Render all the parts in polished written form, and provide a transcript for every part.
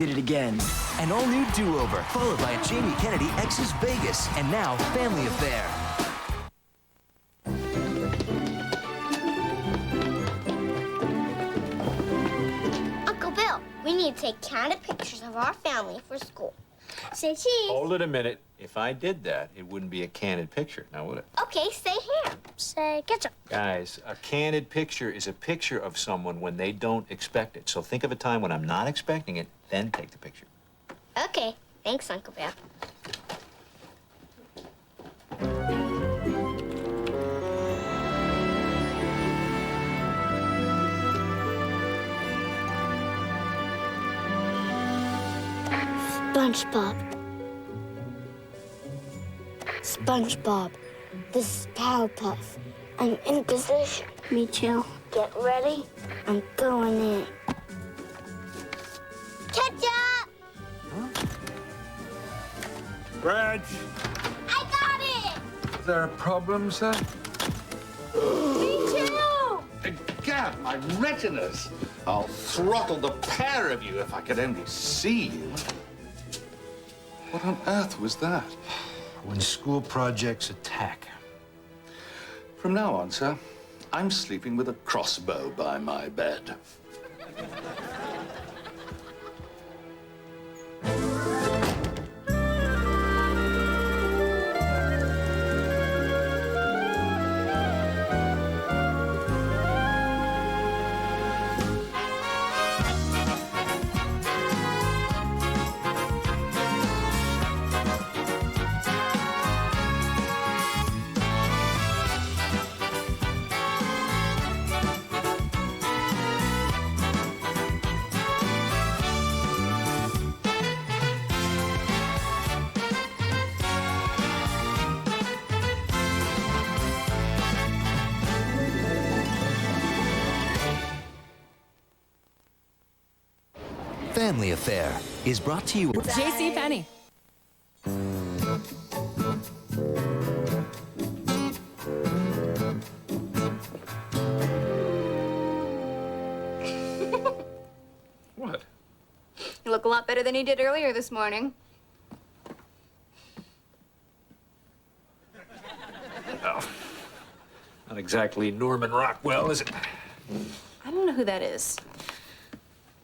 Did it again. An all-new do-over, followed by a Jamie Kennedy X's Vegas, and now Family Affair. Uncle Bill, we need to take candid pictures of our family for school. Say cheese. Hold it a minute. If I did that, it wouldn't be a candid picture, now would it? Okay, say ham. Say ketchup. Guys, a candid picture is a picture of someone when they don't expect it. So think of a time when I'm not expecting it, then take the picture. Okay, thanks, Uncle Bill. SpongeBob. SpongeBob, this is Powerpuff. I'm in position. Me too. Get ready. I'm going in. Ketchup! Reg! I got it! Is there a problem, sir? Me too! Gad, my retinas! I'll throttle the pair of you if I could only see you. What on earth was that? When school projects attack. From now on, sir, I'm sleeping with a crossbow by my bed. Family Affair is brought to you with J.C. Penney. What? You look a lot better than you did earlier this morning. Oh. Not exactly Norman Rockwell, is it? I don't know who that is.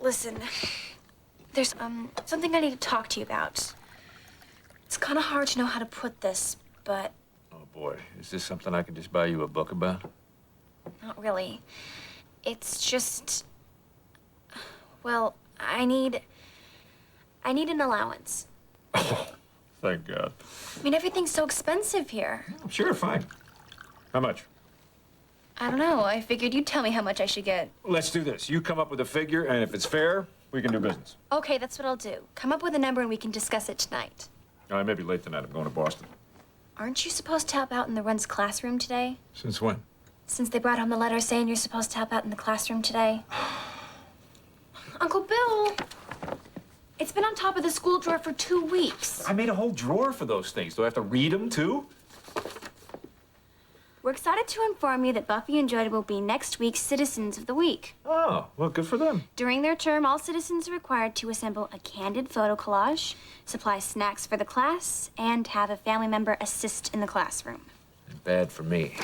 Listen, there's something I need to talk to you about. It's kind of hard to know how to put this, but Oh, boy. Is this something I can just buy you a book about? not really. It's just, well, I need an allowance. Oh, thank God. I mean, everything's so expensive here. Sure, fine. How much? I don't know. I figured you'd tell me how much I should get. Let's do this. You come up with a figure, and if it's fair, we can do business. Okay, that's what I'll do. Come up with a number and we can discuss it tonight. I may be late tonight. I'm going to Boston. Aren't you supposed to help out in the Run's classroom today? Since when? Since they brought home the letter saying you're supposed to help out in the classroom today. Uncle Bill, it's been on top of the school drawer for 2 weeks. I made a whole drawer for those things. Do I have to read them, too? We're excited to inform you that Buffy and Jody will be next week's Citizens of the Week. Oh, well, good for them. During their term, all citizens are required to assemble a candid photo collage, supply snacks for the class, and have a family member assist in the classroom. Bad for me.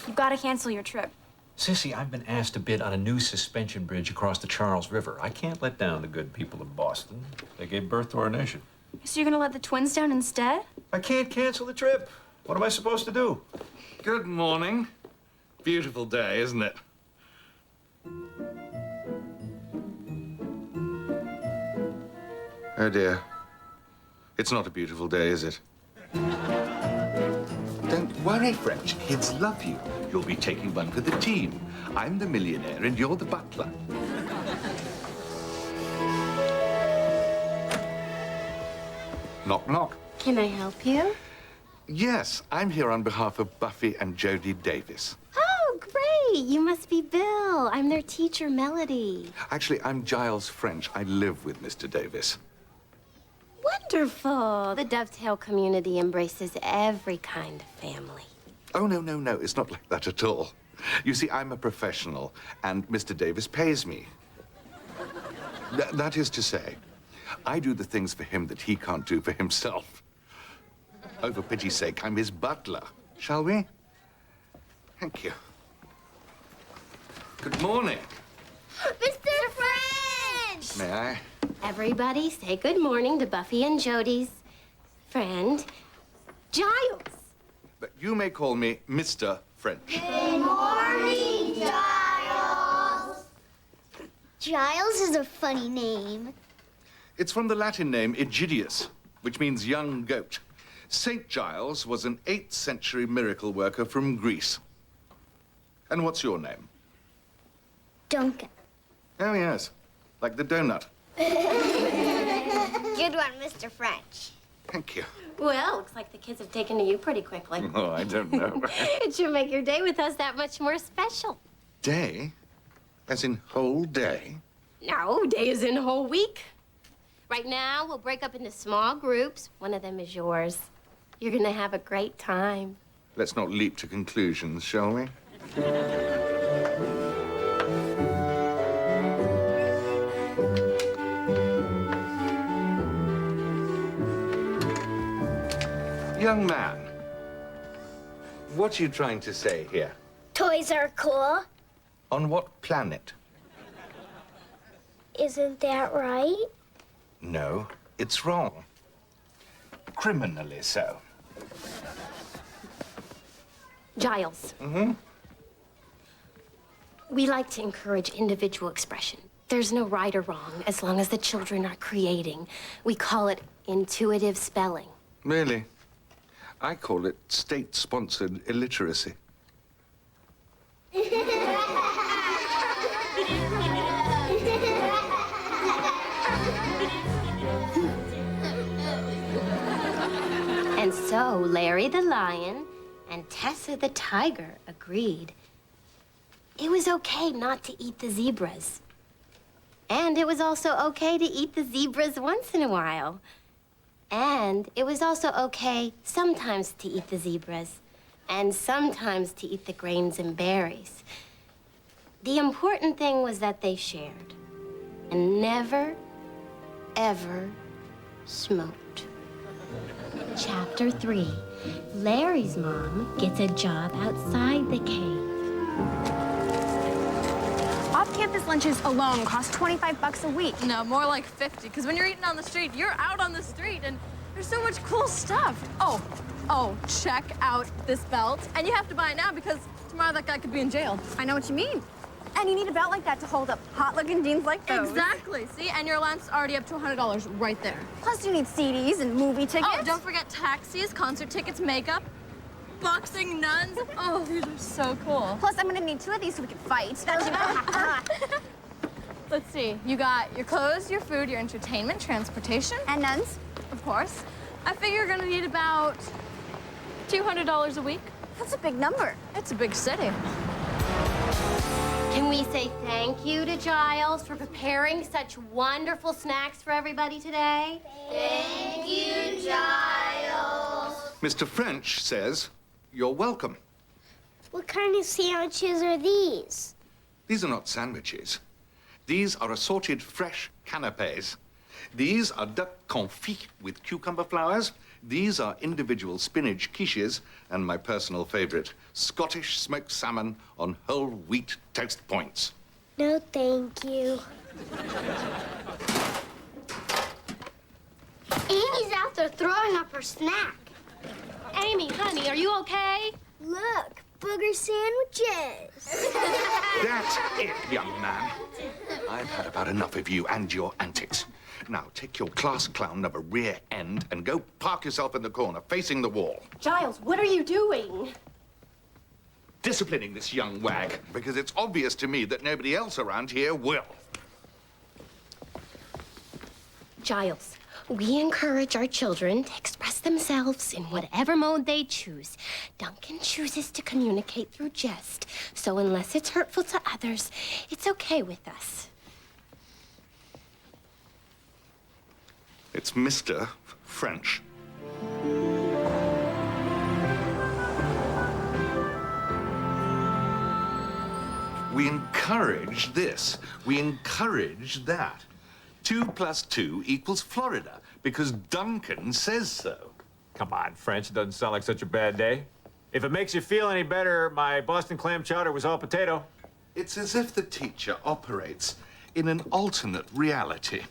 You've got to cancel your trip. Sissy, I've been asked to bid on a new suspension bridge across the Charles River. I can't let down the good people of Boston. They gave birth to our nation. So you're going to let the twins down instead? I can't cancel the trip. What am I supposed to do? Good morning. Beautiful day, isn't it? Oh, dear. It's not a beautiful day, is it? Don't worry, French. Kids love you. You'll be taking one for the team. I'm the millionaire and you're the butler. Knock, knock. Can I help you? Yes, I'm here on behalf of Buffy and Jody Davis. Oh, great. You must be Bill. I'm their teacher, Melody. Actually, I'm Giles French. I live with Mr. Davis. Wonderful. The Dovetail community embraces every kind of family. Oh, no, no, no. It's not like that at all. You see, I'm a professional, and Mr. Davis pays me. That is to say, I do the things for him that he can't do for himself. Oh, for pity's sake, I'm his butler. Shall we? Thank you. Good morning. Mr. French! May I? Everybody say good morning to Buffy and Jody's friend, Giles. But you may call me Mr. French. Good morning, Giles. Giles is a funny name. It's from the Latin name Egidius, which means young goat. St. Giles was an 8th century miracle worker from Greece. And what's your name? Duncan. Oh, yes. Like the donut. Good one, Mr. French. Thank you. Well, looks like the kids have taken to you pretty quickly. Oh, I don't know. It should make your day with us that much more special. Day? As in whole day? No, day is in a whole week. Right now, we'll break up into small groups. One of them is yours. You're gonna have a great time. Let's not leap to conclusions, shall we? Young man, what are you trying to say here? Toys are cool. On what planet? Isn't that right? No, it's wrong. Criminally so. Giles. Mm-hmm. We like to encourage individual expression. There's no right or wrong as long as the children are creating. We call it intuitive spelling. Really? I call it state-sponsored illiteracy. And so Larry the lion and Tessa the tiger agreed. It was okay not to eat the zebras. And it was also okay to eat the zebras once in a while. And it was also okay sometimes to eat the zebras and sometimes to eat the grains and berries. The important thing was that they shared and never, ever smoked. Chapter 3. Larry's mom gets a job outside the cave. Off-campus lunches alone cost $25 a week. No, more like 50, because when you're eating on the street, you're out on the street, and there's so much cool stuff. Oh, check out this belt. And you have to buy it now because tomorrow that guy could be in jail. I know what you mean. And you need a belt like that to hold up hot-looking jeans like those. Exactly. See, and your allowance is already up to $100 right there. Plus, you need CDs and movie tickets. Oh, don't forget taxis, concert tickets, makeup, boxing nuns. Oh, these are so cool. Plus, I'm gonna need 2 of these so we can fight. Let's see. You got your clothes, your food, your entertainment, transportation. And nuns. Of course. I figure you're gonna need about $200 a week. That's a big number. It's a big city. Can we say thank you to Giles for preparing such wonderful snacks for everybody today? Thank you, Giles. Mr. French says, you're welcome. What kind of sandwiches are these? These are not sandwiches. These are assorted fresh canapes. These are duck confit with cucumber flowers. These are individual spinach quiches, and my personal favorite, Scottish smoked salmon on whole wheat toast points. No, thank you. Amy's out there throwing up her snack. Amy, honey, are you okay? Look, booger sandwiches. That's it, young man. I've had about enough of you and your antics. Now, take your class clown number rear end and go park yourself in the corner, facing the wall. Giles, what are you doing? Disciplining this young wag, because it's obvious to me that nobody else around here will. Giles, we encourage our children to express themselves in whatever mode they choose. Duncan chooses to communicate through jest, so unless it's hurtful to others, it's okay with us. It's Mr. French. We encourage this. We encourage that. 2 + 2 = Florida, because Duncan says so. Come on, French. It doesn't sound like such a bad day. If it makes you feel any better, my Boston clam chowder was all potato. It's as if the teacher operates in an alternate reality.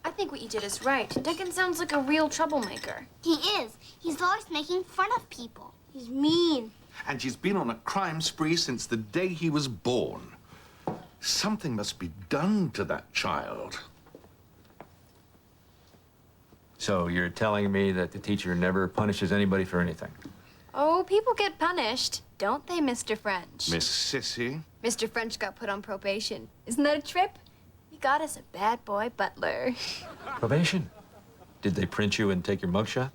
I think what you did is right. Duncan sounds like a real troublemaker. He is. He's always making fun of people. He's mean. And he's been on a crime spree since the day he was born. Something must be done to that child. So you're telling me that the teacher never punishes anybody for anything? Oh, people get punished, don't they, Mr. French? Miss Cissy? Mr. French got put on probation. Isn't that a trip? He got us a bad boy butler. Probation? Did they print you and take your mugshot?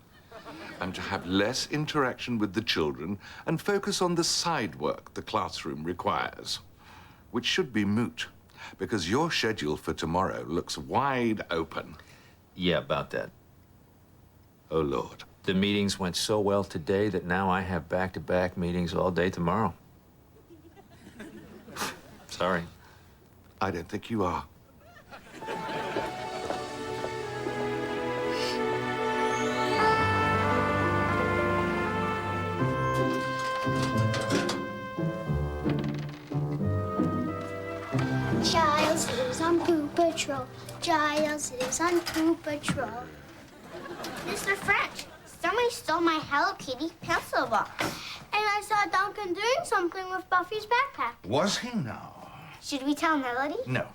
I'm to have less interaction with the children and focus on the side work the classroom requires, which should be moot, because your schedule for tomorrow looks wide open. Yeah, about that. Oh, Lord. The meetings went so well today that now I have back-to-back meetings all day tomorrow. Sorry. I don't think you are. Giles lives on Pooh Patrol. Giles lives on Pooh Patrol. Mr. French, somebody stole my Hello Kitty pencil box. And I saw Duncan doing something with Buffy's backpack. Was he now? Should we tell Melody? No.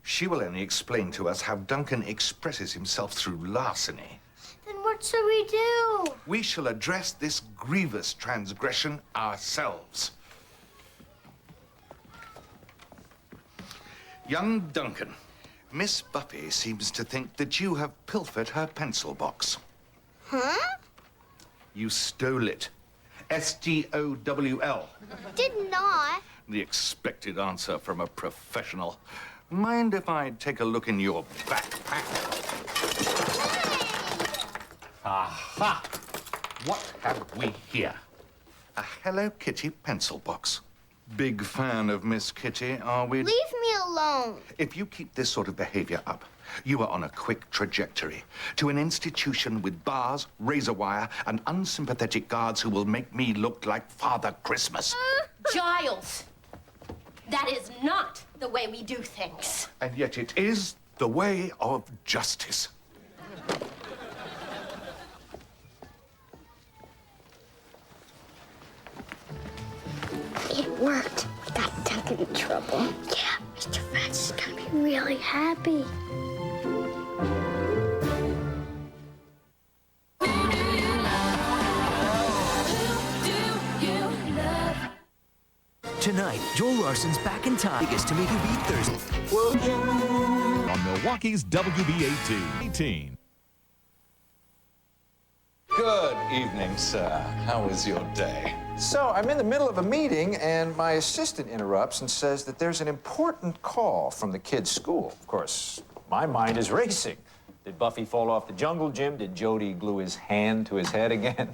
She will only explain to us how Duncan expresses himself through larceny. Then what shall we do? We shall address this grievous transgression ourselves. Young Duncan, Miss Buffy seems to think that you have pilfered her pencil box. Huh? You stole it. S-T-O-W-L. Did not. The expected answer from a professional. Mind if I take a look in your backpack? Aha! What have we here? A Hello Kitty pencil box. Big fan of Miss Kitty, are we? Leave me alone. If you keep this sort of behavior up, you are on a quick trajectory to an institution with bars, razor wire, and unsympathetic guards who will make me look like Father Christmas. Giles, that is not the way we do things. And yet it is the way of justice. It worked. We got Duncan in trouble. Yeah, Mr. French is gonna be really happy. Tonight, Joel Larson's back in time to make you beat Thursday. On Milwaukee's WB 18. Good evening, sir. How was your day? So, I'm in the middle of a meeting, and my assistant interrupts and says that there's an important call from the kids' school. Of course, my mind is racing. Did Buffy fall off the jungle gym? Did Jody glue his hand to his head again?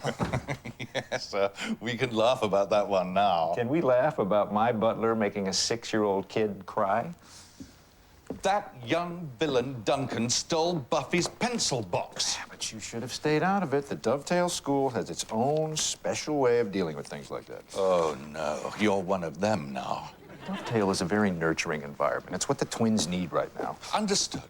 Yes, we can laugh about that one now. Can we laugh about my butler making a 6-year-old kid cry? That young villain Duncan stole Buffy's pencil box. But you should have stayed out of it. The Dovetail School has its own special way of dealing with things like that. Oh, no. You're one of them now. Dovetail is a very nurturing environment. It's what the twins need right now. Understood.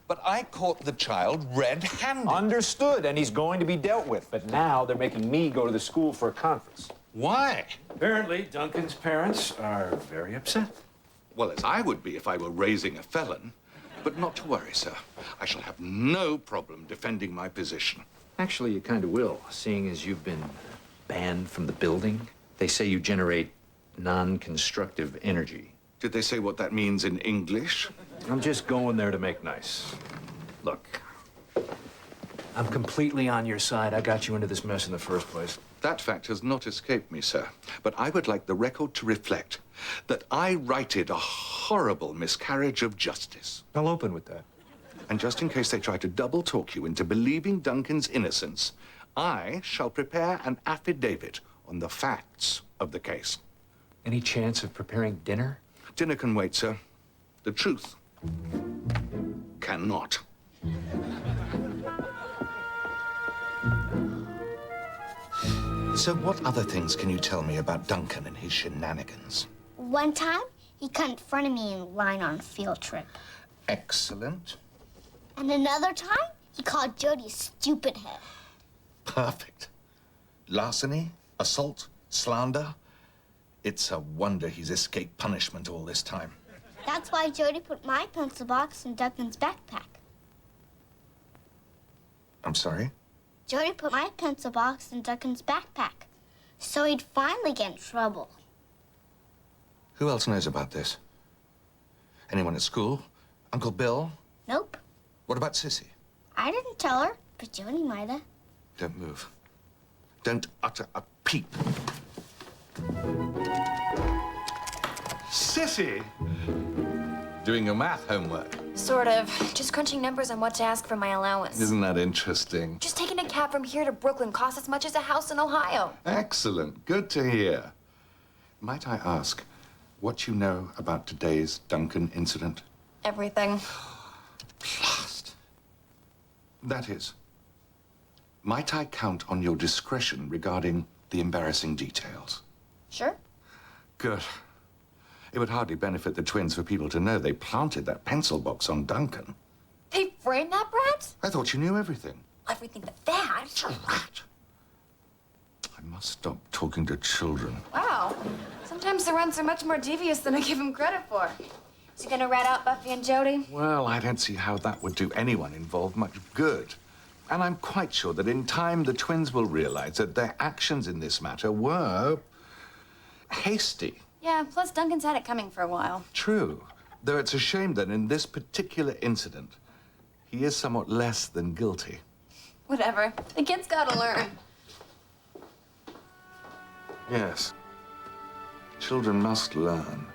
But I caught the child red-handed. Understood, and he's going to be dealt with. But now they're making me go to the school for a conference. Why? Apparently, Duncan's parents are very upset. Well, as I would be if I were raising a felon. But not to worry, sir. I shall have no problem defending my position. Actually, you kind of will, seeing as you've been banned from the building. They say you generate non-constructive energy. Did they say what that means in English? I'm just going there to make nice. Look, I'm completely on your side. I got you into this mess in the first place. That fact has not escaped me, sir. But I would like the record to reflect that I righted a horrible miscarriage of justice. I'll open with that. And just in case they try to double-talk you into believing Duncan's innocence, I shall prepare an affidavit on the facts of the case. Any chance of preparing dinner? Dinner can wait, sir. The truth cannot. So what other things can you tell me about Duncan and his shenanigans? One time, he cut in front of me in line on a field trip. Excellent. And another time, he called Jody a stupid head. Perfect. Larceny, assault, slander. It's a wonder he's escaped punishment all this time. That's why Jody put my pencil box in Duncan's backpack. I'm sorry? Jody put my pencil box in Duncan's backpack, so he'd finally get in trouble. Who else knows about this? Anyone at school? Uncle Bill? Nope. What about Cissy? I didn't tell her, but Jody might have. Don't move. Don't utter a peep. Cissy! Doing your math homework. Sort of. Just crunching numbers on what to ask for my allowance. Isn't that interesting? Just taking a cab from here to Brooklyn costs as much as a house in Ohio. Excellent. Good to hear. Might I ask what you know about today's Duncan incident? Everything. Blast. That is, might I count on your discretion regarding the embarrassing details? Sure. Good. It would hardly benefit the twins for people to know they planted that pencil box on Duncan. They framed that brat? I thought you knew everything. Everything but that. It's a rat. I must stop talking to children. Wow. Sometimes the runs are much more devious than I give him credit for. Is he gonna rat out Buffy and Jody? Well, I don't see how that would do anyone involved much good. And I'm quite sure that in time the twins will realize that their actions in this matter were hasty. Yeah, plus Duncan's had it coming for a while. True. Though it's a shame that in this particular incident, he is somewhat less than guilty. Whatever. The kid's gotta learn. Yes. Children must learn.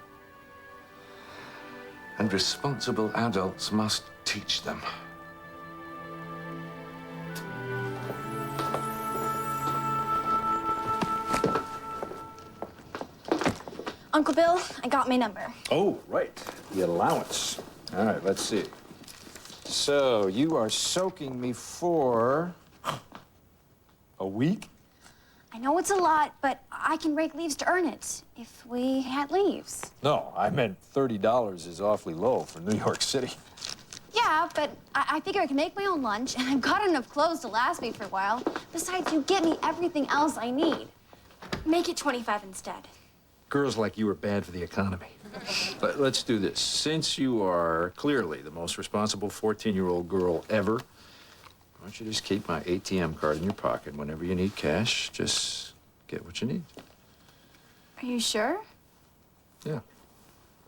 And responsible adults must teach them. Uncle Bill, I got my number. Oh, right. The allowance. All right, let's see. So you are soaking me for a week? I know it's a lot, but I can rake leaves to earn it if we had leaves. No, I meant $30 is awfully low for New York City. Yeah, but I figure I can make my own lunch, and I've got enough clothes to last me for a while. Besides, you get me everything else I need. Make it 25 instead. Girls like you are bad for the economy. But let's do this. Since you are clearly the most responsible 14-year-old girl ever, why don't you just keep my ATM card in your pocket? Whenever you need cash, just get what you need. Are you sure? Yeah.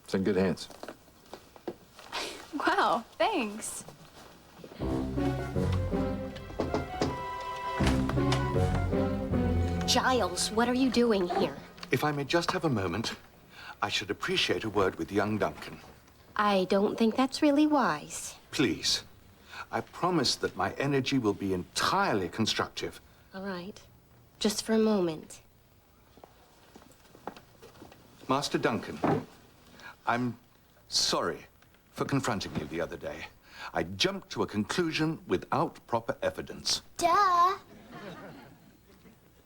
It's in good hands. Wow, thanks. Giles, what are you doing here? If I may just have a moment, I should appreciate a word with young Duncan. I don't think that's really wise. Please. I promise that my energy will be entirely constructive. All right. Just for a moment. Master Duncan, I'm sorry for confronting you the other day. I jumped to a conclusion without proper evidence. Duh.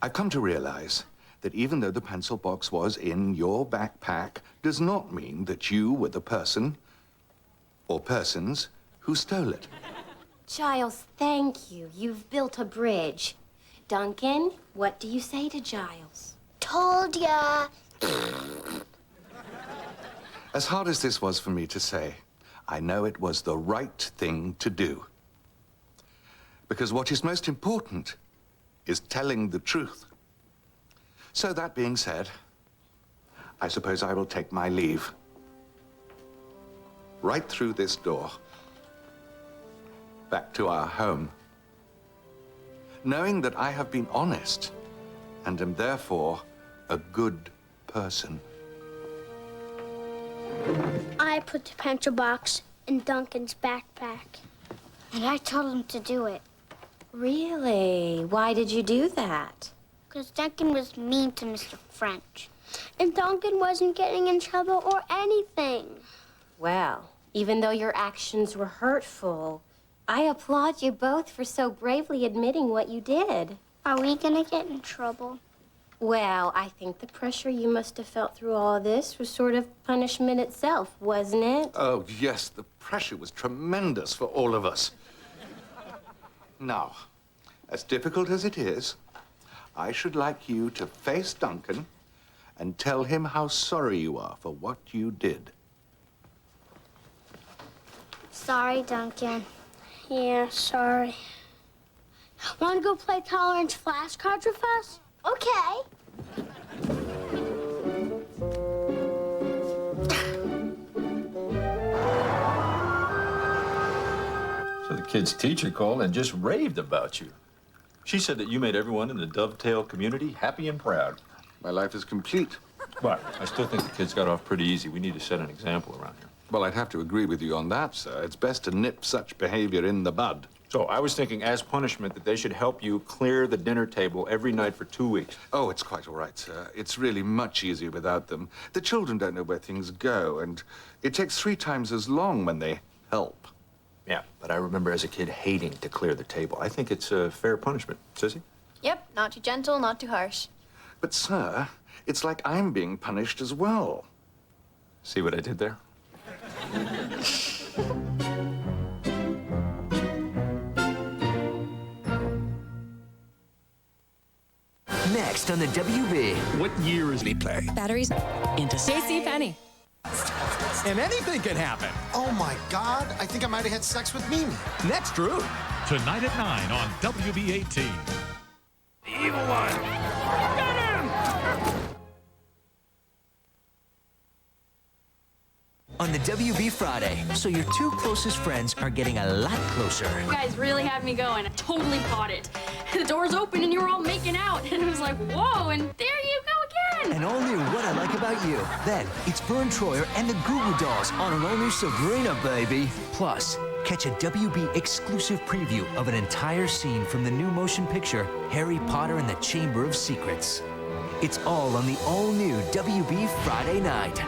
I've come to realize that even though the pencil box was in your backpack, does not mean that you were the person or persons who stole it. Giles, thank you. You've built a bridge. Duncan, what do you say to Giles? Told ya. As hard as this was for me to say, I know it was the right thing to do. Because what is most important is telling the truth. So that being said, I suppose I will take my leave. Right through this door. Back to our home. Knowing that I have been honest and am therefore a good person. I put the pencil box in Duncan's backpack, and I told him to do it. Really? Why did you do that? Because Duncan was mean to Mr. French. And Duncan wasn't getting in trouble or anything. Well, Even though your actions were hurtful, I applaud you both for so bravely admitting what you did. Are we gonna get in trouble? Well, I think the pressure you must have felt through all this was sort of punishment itself, wasn't it? Oh, yes, the pressure was tremendous for all of us. Now, as difficult as it is, I should like you to face Duncan and tell him how sorry you are for what you did. Sorry, Duncan. Yeah, sorry. Want to go play tolerance flashcards with us? Okay. So the kid's teacher called and just raved about you. She said that you made everyone in the Dovetail community happy and proud. My life is complete. But I still think the kids got off pretty easy. We need to set an example around here. Well, I'd have to agree with you on that, sir. It's best to nip such behavior in the bud. So I was thinking, as punishment, that they should help you clear the dinner table every night for 2 weeks. Oh, it's quite all right, sir. It's really much easier without them. The children don't know where things go, and it takes 3 times as long when they help. Yeah, but I remember as a kid hating to clear the table. I think it's a fair punishment. Sissy? Yep, not too gentle, not too harsh. But, sir, it's like I'm being punished as well. See what I did there? Next on the WB. What year is he play? Batteries into JCPenney. And anything can happen. Oh my God, I think I might have had sex with Mimi. Next, Drew. Tonight at 9 on WB18. The evil one. Get him! On the WB Friday, so your 2 closest friends are getting a lot closer. You guys really had me going. I totally caught it. The doors open and you were all making out. And it was like, whoa, and there you go again. And all new What I Like About You. Then, it's Vern Troyer and the Goo Goo Dolls on an all-new Sabrina, baby. Plus, catch a WB exclusive preview of an entire scene from the new motion picture, Harry Potter and the Chamber of Secrets. It's all on the all-new WB Friday night.